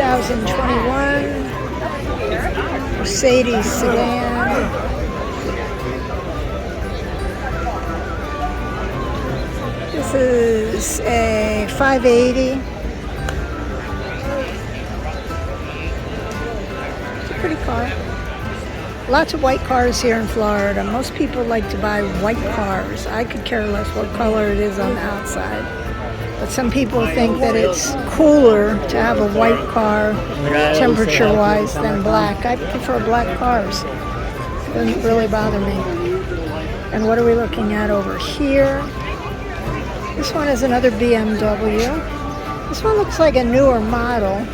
2021 Mercedes sedan. This is a 580. It's a pretty car. Lots of white cars here in Florida. Most people like to buy white cars. I could care less what color it is on the outside. But some people think that it's cooler to have a white car, temperature-wise, than black. I prefer black cars. It doesn't really bother me. And what are we looking at over here? This one is another BMW. This one looks like a newer model.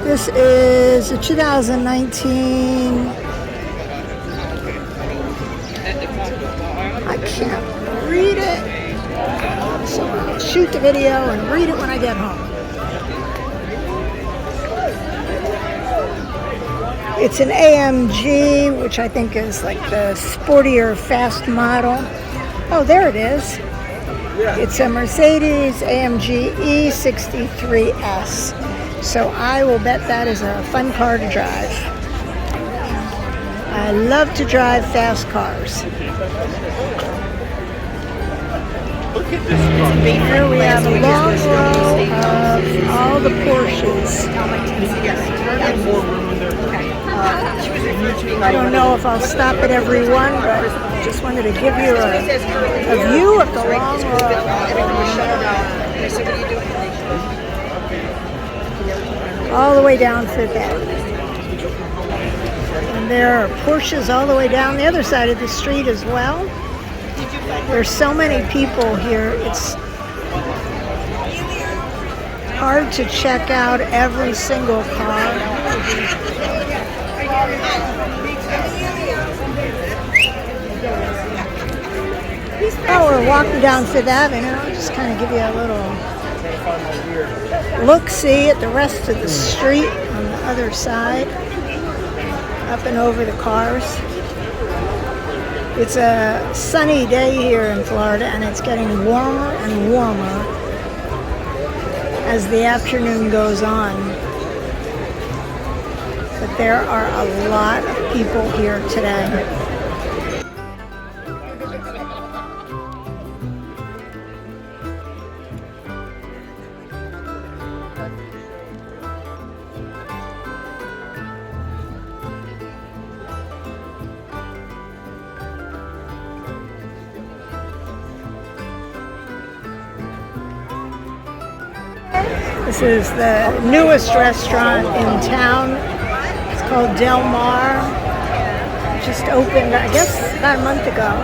This is a 2019. I can't read it, so I'll shoot the video and read it when I get home. It's an AMG, which I think is like the sportier fast model. Oh, there it is. It's a Mercedes AMG E63 S. So I will bet that is a fun car to drive. I love to drive fast cars. Look at this car. Here we have a long row of all the Porsches. I don't know if I'll stop at every one, but just wanted to give you a view of the long row. All the way down Fifth Avenue. And there are Porsches all the way down the other side of the street as well. There's so many people here, it's hard to check out every single car. Oh, we're walking down Fifth Avenue. I'll just kind of give you a little look-see at the rest of the street on the other side, up and over the cars. It's a sunny day here in Florida, and it's getting warmer and warmer as the afternoon goes on. But there are a lot of people here today. This is the newest restaurant in town. It's called Del Mar. Just opened, I guess, about a month ago.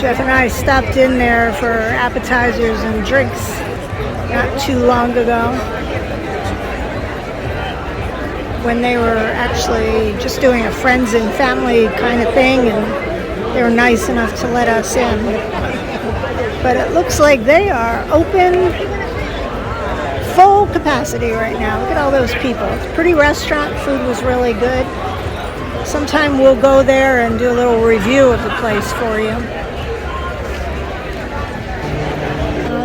Jeff and I stopped in there for appetizers and drinks not too long ago, when they were actually just doing a friends and family kind of thing, and they were nice enough to let us in. But it looks like they are open full capacity right now. Look at all those people. It's a pretty restaurant. Food was really good. Sometime we'll go there and do a little review of the place for you.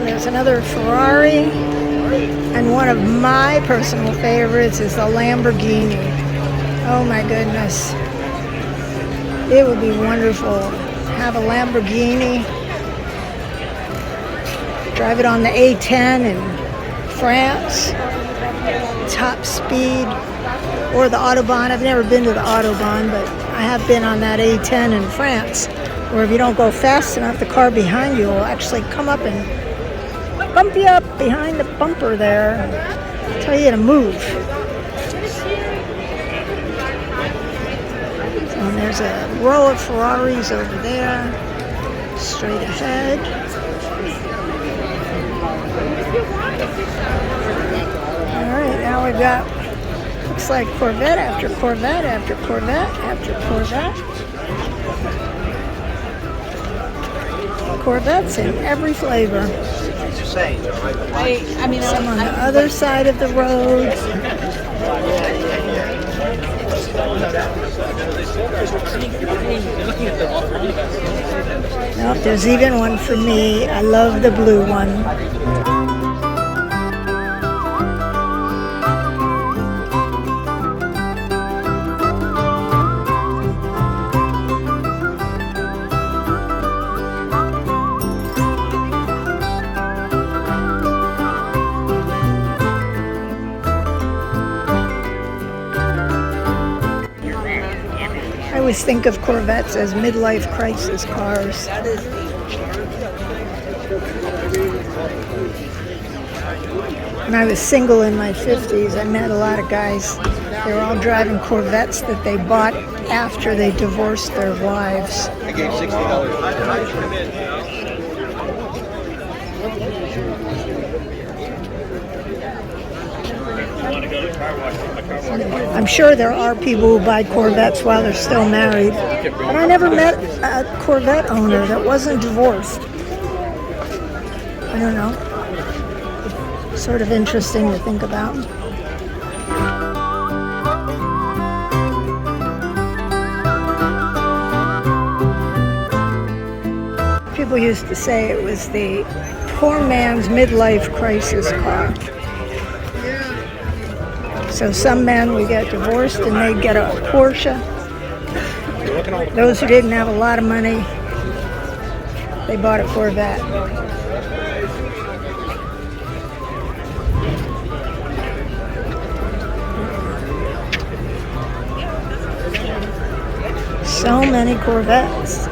There's another Ferrari, and one of my personal favorites is the Lamborghini. Oh my goodness. It would be wonderful to have a Lamborghini, drive it on the A10 in France, top speed, or the Autobahn. I've never been to the Autobahn, but I have been on that A10 in France, where if you don't go fast enough, the car behind you will actually come up and bump you up behind the bumper there and tell you to move. And there's a row of Ferraris over there, straight ahead. Alright, now we've got, looks like Corvette after Corvette after Corvette after Corvette. Corvettes in every flavor. Some on the other side of the road. Nope, there's even one for me. I love the blue one. I always think of Corvettes as midlife crisis cars. When I was single in my 50s, I met a lot of guys. They were all driving Corvettes that they bought after they divorced their wives. I gave $60. I'm sure there are people who buy Corvettes while they're still married, but I never met a Corvette owner that wasn't divorced. I don't know. Sort of interesting to think about. People used to say it was the poor man's midlife crisis car. So some men would get divorced and they'd get a Porsche. Those who didn't have a lot of money, they bought a Corvette. So many Corvettes.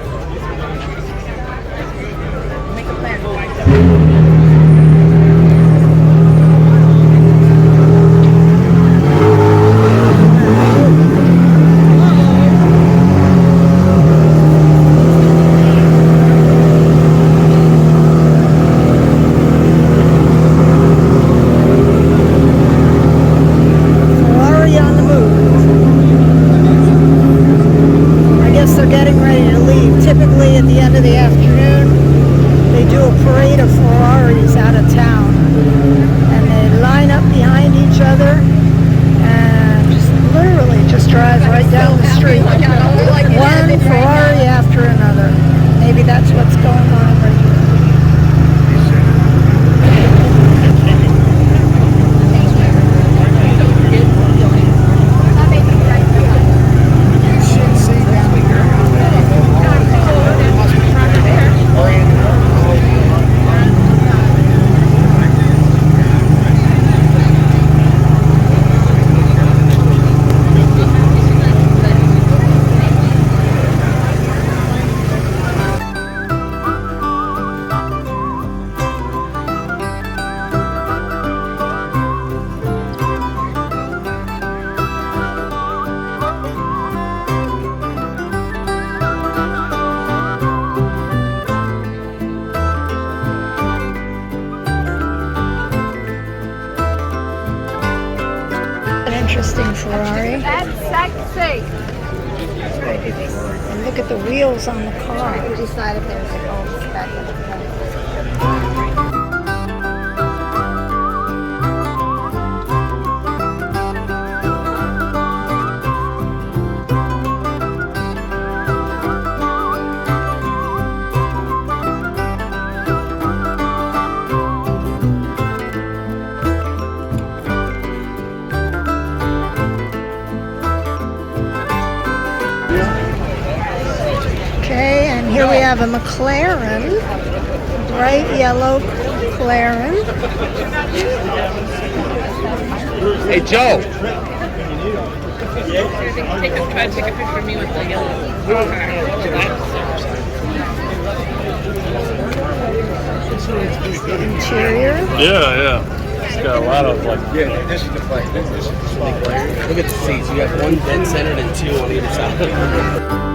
Drive right down the street. One Ferrari after another. Maybe that's what's going on right here. Interesting Ferrari. That's sexy. And look at the wheels on the car. We decided there was a gold speck in the front. Okay, and here we have a Mclaren, bright yellow Mclaren. Hey, Joe. Try to take a picture of me with the yellow. Interior. Yeah. It's got a lot of like. Yeah, this is the plate. This is the snake layer. Look at the seats. You got one dead centered and two on either side.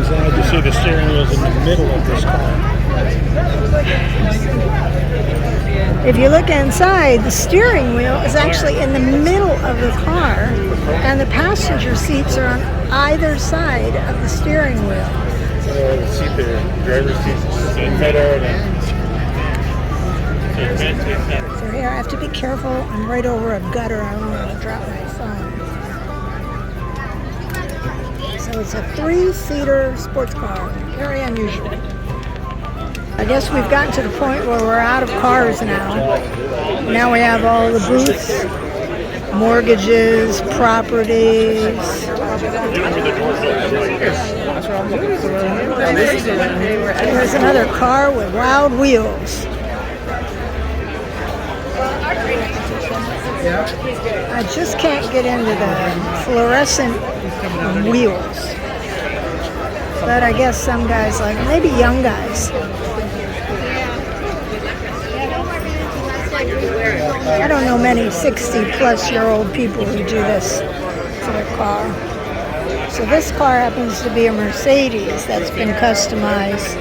Glad to see the steering wheel's in the middle of this car. If you look inside, the steering wheel is actually in the middle of the car, and the passenger seats are on either side of the steering wheel. The seat there, driver's seat in the middle. So here I have to be careful. I'm right over a gutter. I don't want to drop my phone. So it's a 3-seater sports car. Very unusual. I guess we've gotten to the point where we're out of cars now. Now we have all the booths, mortgages, properties. There's another car with wild wheels. I just can't get into the fluorescent wheels. But I guess some guys like, maybe young guys. I don't know many 60-plus-year-old people who do this to their car. So this car happens to be a Mercedes that's been customized.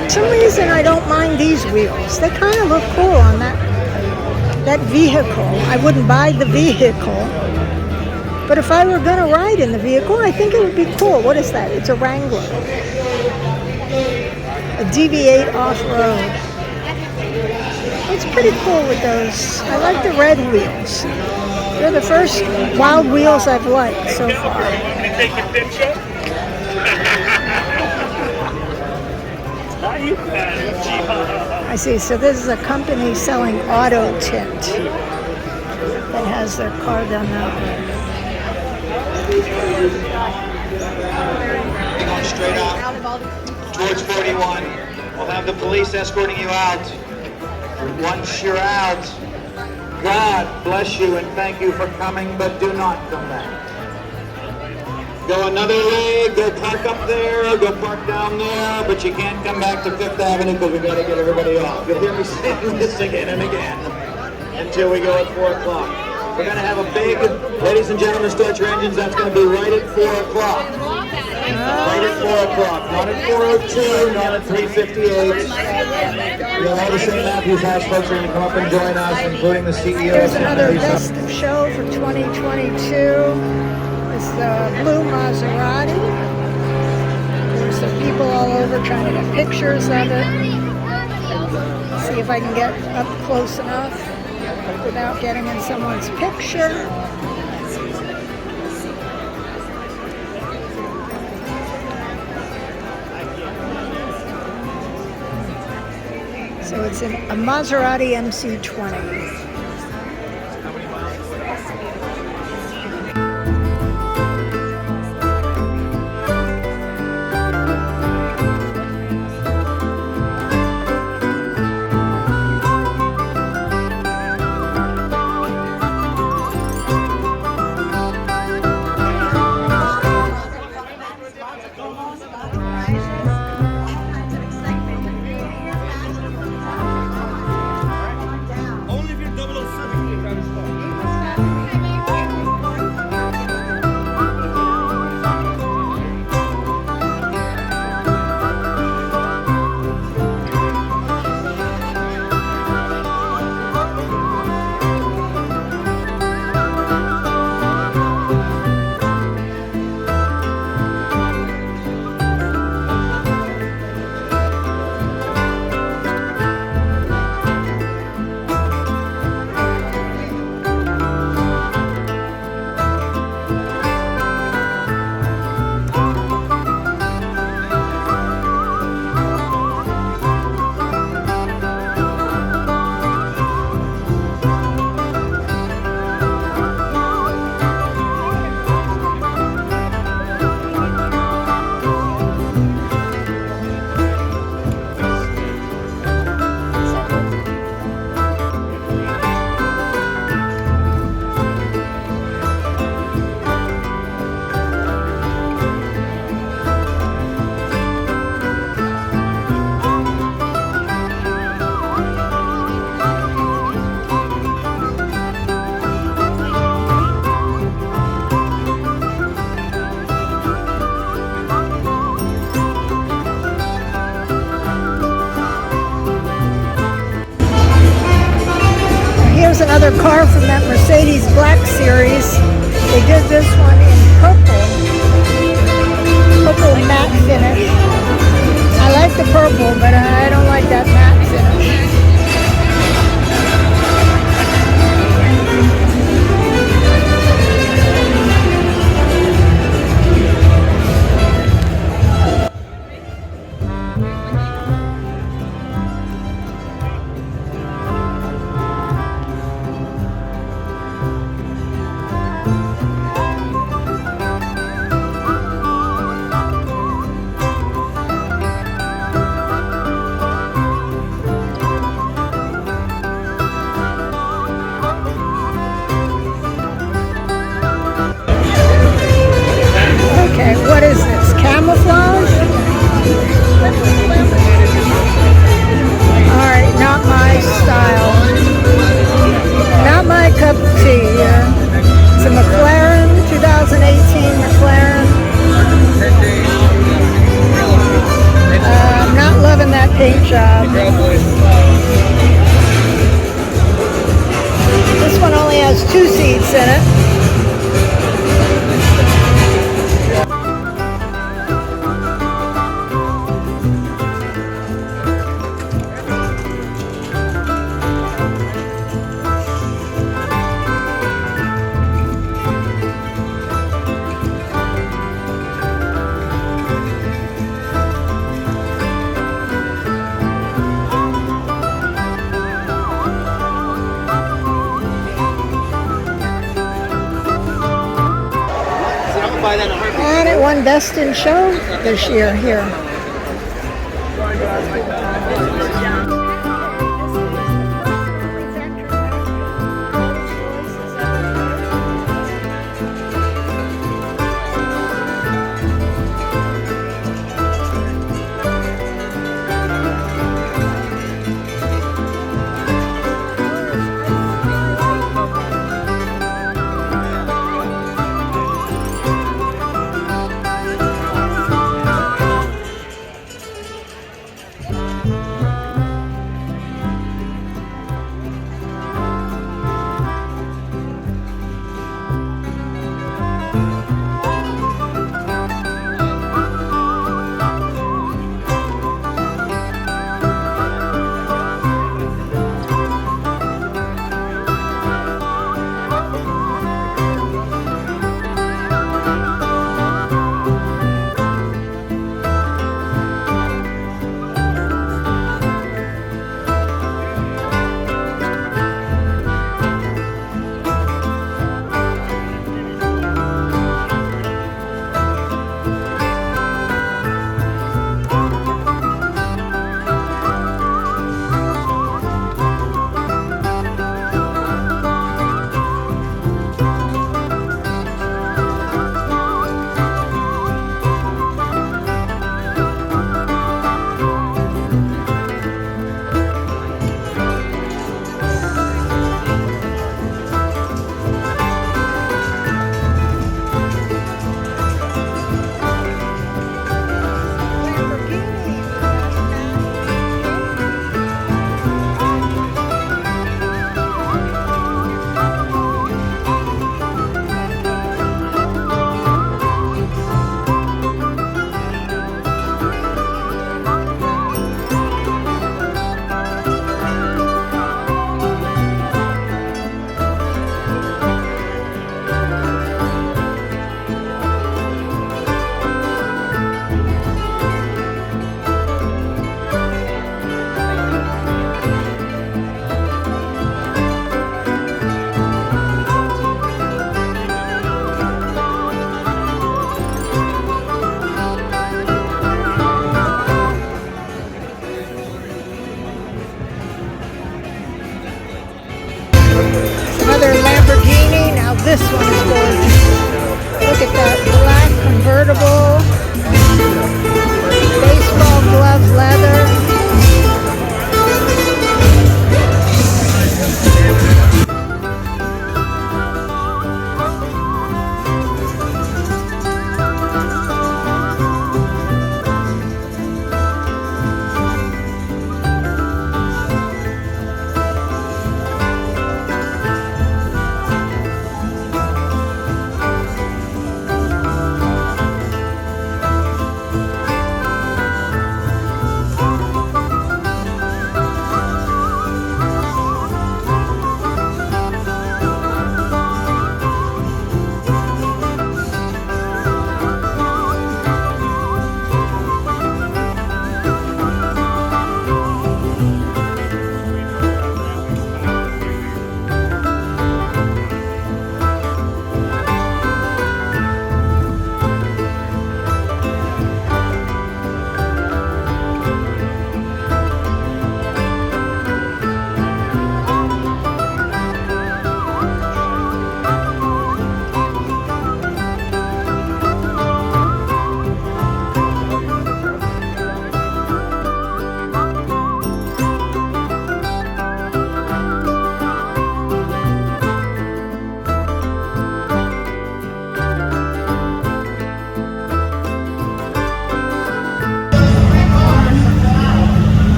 For some reason, I don't mind these wheels. They kind of look cool on that vehicle. I wouldn't buy the vehicle, but if I were going to ride in the vehicle, I think it would be cool. What is that? It's a Wrangler. A DV8 off-road. It's pretty cool with those. I like the red wheels. They're the first wild wheels I've liked so far. Take your picture? I see. So this is a company selling auto tint that has their car done that way. Going straight up towards 41. We'll have the police escorting you out. Once you're out, God bless you and thank you for coming, but do not come back. Go another way, go park up there, go park down there, but you can't come back to Fifth Avenue because we've got to get everybody off. You'll hear me saying this again and again until we go at 4 o'clock. We're going to have a big, ladies and gentlemen, start your engines. That's going to be right at 4 o'clock. Right at 4 o'clock. Not at 4:02, not at 3:58. All the St. Matthews House folks are going to come up and join us, including the CEO. There's another best of show for 2022. It's the blue Maserati. There's some people all over trying to get pictures of it. See if I can get up close enough without getting in someone's picture. So it's a Maserati MC20. Only if you're Here's another car from that Mercedes Black Series. They did this one in purple matte finish. I like the purple, but I don't like that matte finish. Okay, what is this? Camouflage? Alright, not my style. Not my cup of tea. It's a Mclaren, 2018 Mclaren. I'm not loving that paint job. This one only has 2 seats in it. And it won Best in Show this year here. Another Lamborghini. Now this one is gorgeous. Look at that black convertible. Baseball glove leather.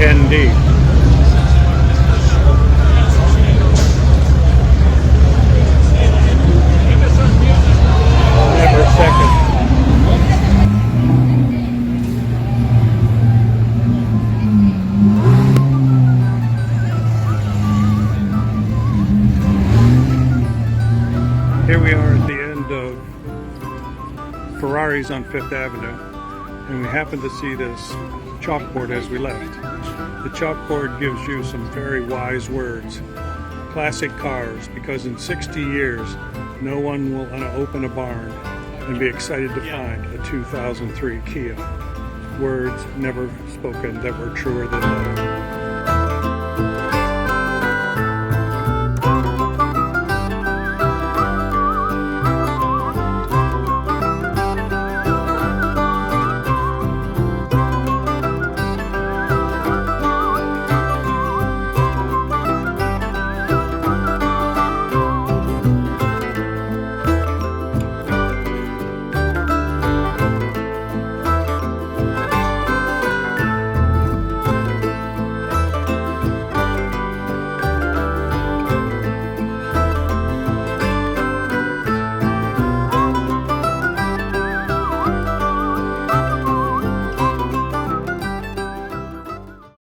ND. Never second. Here we are at the end of Ferrari's on Fifth Avenue, and we happened to see this chalkboard as we left. The chalkboard gives you some very wise words. Classic cars, because in 60 years, no one will open a barn and be excited to find a 2003 Kia. Words never spoken that were truer than that.